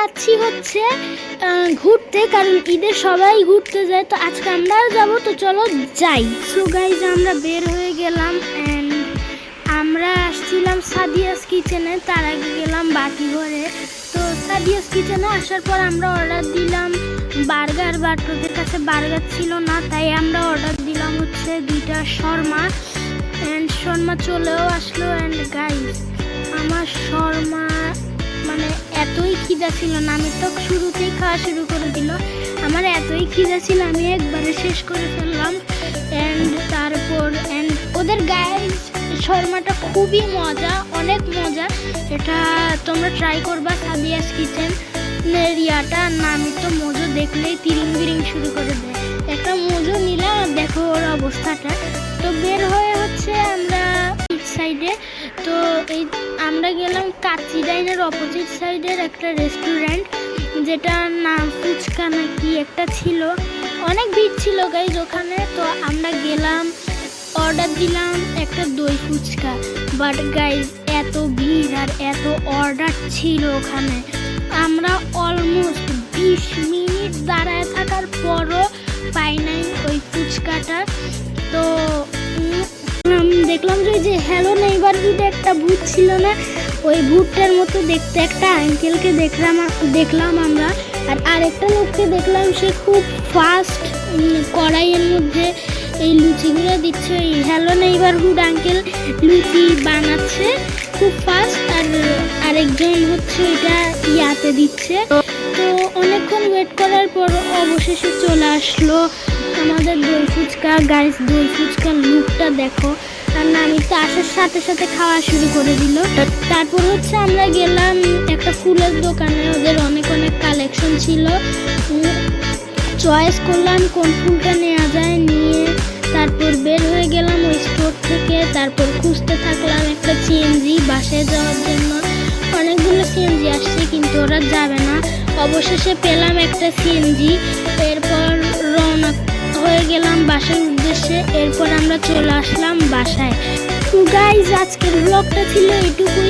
যাচ্ছি হচ্ছে ঘুরতে, কারণ ঈদে সবাই ঘুরতে যায়, তো আজকে আমরাও যাবো, তো চলো যাই। সো গাইজ আমরা বের হয়ে গেলাম অ্যান্ড আমরা আসছিলাম সাদিয়াস কিচেনে, তার আগে গেলাম বাকি ঘরে। তো সাদিয়াস কিচেনে আসার পর আমরা অর্ডার দিলাম বার্গার, বাট ওদের কাছে বার্গার ছিল না, তাই আমরা অর্ডার দিলাম হচ্ছে 2টা শর্মা অ্যান্ড শর্মা চলেও আসলো। অ্যান্ড গাইজ আমার শর্মা মানে এতই খিদা ছিল না, আমি তো শুরুতেই খাওয়া শুরু করে দিল, আমার এতই খিদা ছিল আমি একবারে শেষ করে ফেললাম। অ্যান্ড ওদের গাইজ শর্মাটা খুবই মজা, অনেক মজা, এটা তোমরা ট্রাই করবা। সাদিয়াস কিচেন এরিয়াটা নামই তো মোজো দেখলেই তিরিং বিরিং শুরু করে দেয়। একটা মোজো নিলাম, দেখো ওর অবস্থাটা। তো বের হয়ে হচ্ছে আমরা সাইডে, তো এই আমরা গেলাম কাচ্চি ডাইনের অপোজিট সাইডের একটা রেস্টুরেন্ট, যেটার নাম ফুচকা নাকি একটা ছিল, অনেক ভিড় ছিল গাইজ ওখানে। তো আমরা গেলাম, অর্ডার দিলাম একটা দই ফুচকা, বাট গাইজ এত ভিড় আর এত অর্ডার ছিল ওখানে, আমরা অলমোস্ট 20 মিনিট দাঁড়ায় থাকার পরও পাই নাই ওই ফুচকাটা। তো দেখলাম যে হ্যালো নেইবারহুডে একটা ভূত ছিল না, ওই ভূতটার মতো দেখতে একটা আঙ্কেলকে দেখলাম আমরা, আর আরেকটা লোককে দেখলাম, সে খুব ফাস্ট কড়াইয়ের মধ্যে এই লুচিগুলো দিচ্ছে। ওই হ্যালো নেইবারহুড আঙ্কেল লুচি বানাচ্ছে খুব ফাস্ট, আর আরেকজন হচ্ছে এটা ইয়াতে দিচ্ছে। তো অনেকক্ষণ ওয়েট করার পর অবশেষে চলে আসলো আমাদের দই ফুচকা। গাইস দই ফুচকার লুকটা দেখো, আর আমি তো আসার সাথে সাথে খাওয়া শুরু করে দিল। তারপর হচ্ছে আমরা গেলাম একটা ফুলের দোকানে, ওদের অনেক কালেকশন ছিল, চয়েস করলাম কোন ফুলটা নেওয়া যায়, নিয়ে তারপর বের হয়ে গেলাম ওই স্টোর থেকে। তারপর খুঁজতে থাকলাম একটা সিএনজি বাসায় যাওয়ার জন্য, অনেকগুলো সিএনজি আসছে কিন্তু ওরা যাবে না, অবশেষে পেলাম একটা সিএনজি। এরপর রওনা হয়ে গেলাম বাসার উদ্দেশ্যে। এরপর আমরা চলে আসলাম বাসায়। গাইজ আজকের ব্লগটা ছিল এটুকুই।